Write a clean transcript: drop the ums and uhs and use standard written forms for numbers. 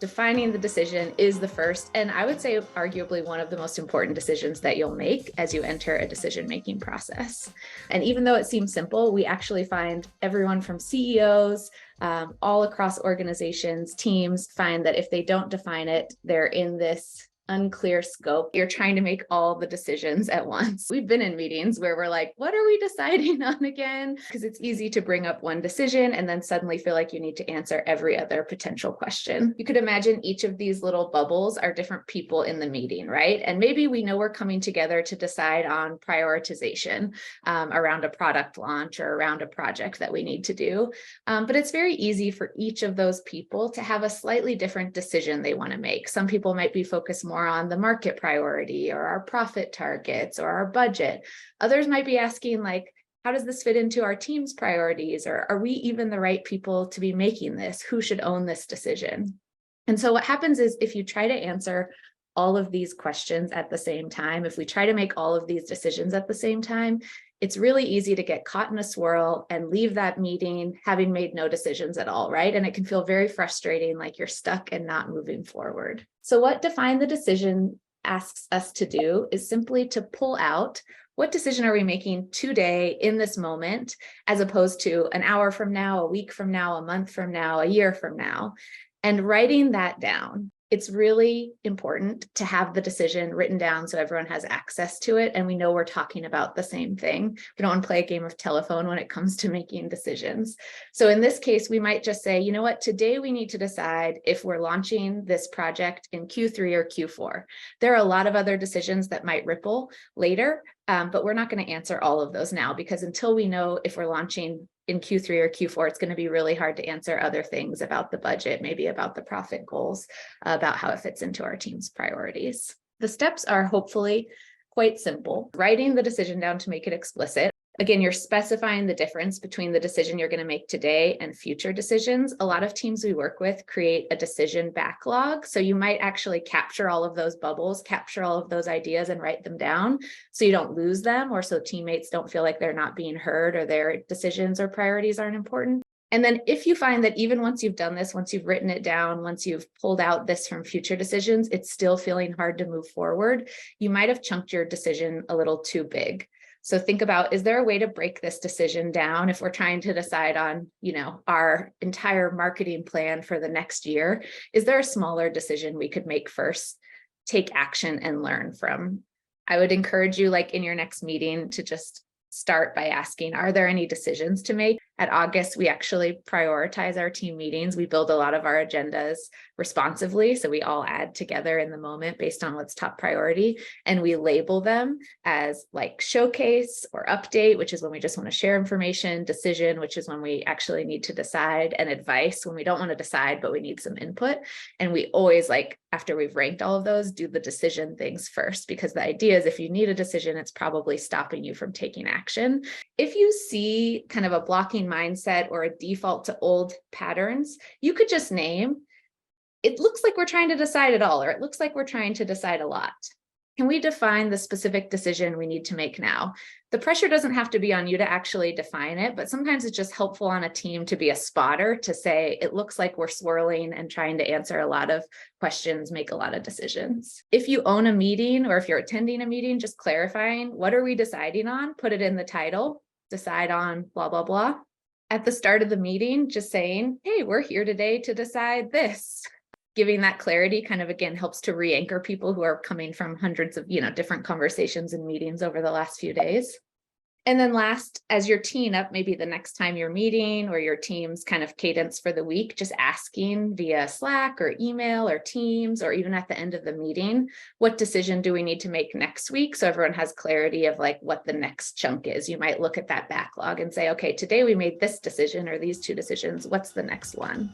Defining the decision is the first, and I would say arguably one of the most important decisions that you'll make as you enter a decision-making process. And even though it seems simple, we actually find everyone from CEOs, all across organizations, teams find that if they don't define it, they're in this unclear scope. You're trying to make all the decisions at once. We've been in meetings where we're like, what are we deciding on again? Because it's easy to bring up one decision and then suddenly feel like you need to answer every other potential question. You could imagine each of these little bubbles are different people in the meeting, right? And maybe we know we're coming together to decide on prioritization around a product launch or around a project that we need to do. But it's very easy for each of those people to have a slightly different decision they want to make. Some people might be focused more on the market priority or our profit targets or our budget. Others might be asking, like, how does this fit into our team's priorities? Or are we even the right people to be making this? Who should own this decision? And so what happens is if you try to answer all of these questions at the same time, if we try to make all of these decisions at the same time, it's really easy to get caught in a swirl and leave that meeting having made no decisions at all, right? And it can feel very frustrating, like you're stuck and not moving forward. So what Define the Decision asks us to do is simply to pull out what decision are we making today in this moment, as opposed to an hour from now, a week from now, a month from now, a year from now, and writing that down. It's really important to have the decision written down so everyone has access to it and we know we're talking about the same thing. We don't want to play a game of telephone when it comes to making decisions. So in this case, we might just say, you know what, today we need to decide if we're launching this project in Q3 or Q4. There are a lot of other decisions that might ripple later, but we're not going to answer all of those now, because until we know if we're launching in Q3 or Q4, it's going to be really hard to answer other things about the budget, maybe about the profit goals, about how it fits into our team's priorities. The steps are hopefully quite simple. Writing the decision down to make it explicit. Again, you're specifying the difference between the decision you're going to make today and future decisions. A lot of teams we work with create a decision backlog. So you might actually capture all of those bubbles, capture all of those ideas and write them down so you don't lose them, or so teammates don't feel like they're not being heard or their decisions or priorities aren't important. And then if you find that even once you've done this, once you've written it down, once you've pulled out this from future decisions, it's still feeling hard to move forward, you might have chunked your decision a little too big. So think about, is there a way to break this decision down if we're trying to decide on, our entire marketing plan for the next year? Is there a smaller decision we could make first, take action and learn from? I would encourage you, like in your next meeting, to just start by asking, are there any decisions to make? At August, we actually prioritize our team meetings. We build a lot of our agendas responsively. So we all add together in the moment based on what's top priority. And we label them as like showcase or update, which is when we just want to share information, decision, which is when we actually need to decide, and advice when we don't want to decide, but we need some input. And we always, like, after we've ranked all of those, do the decision things first, because the idea is if you need a decision, it's probably stopping you from taking action. If you see kind of a blocking mindset or a default to old patterns, you could just name, it looks like we're trying to decide it all, or it looks like we're trying to decide a lot. Can we define the specific decision we need to make now? The pressure doesn't have to be on you to actually define it, but sometimes it's just helpful on a team to be a spotter, to say, it looks like we're swirling and trying to answer a lot of questions, make a lot of decisions. If you own a meeting or if you're attending a meeting, just clarifying, what are we deciding on? Put it in the title, decide on blah, blah, blah. At the start of the meeting, just saying, hey, we're here today to decide this. Giving that clarity kind of, again, helps to re-anchor people who are coming from hundreds of, different conversations and meetings over the last few days. And then last, as you're teeing up, maybe the next time you're meeting or your team's kind of cadence for the week, just asking via Slack or email or Teams, or even at the end of the meeting, what decision do we need to make next week? So everyone has clarity of like what the next chunk is. You might look at that backlog and say, okay, today we made this decision or these two decisions. What's the next one?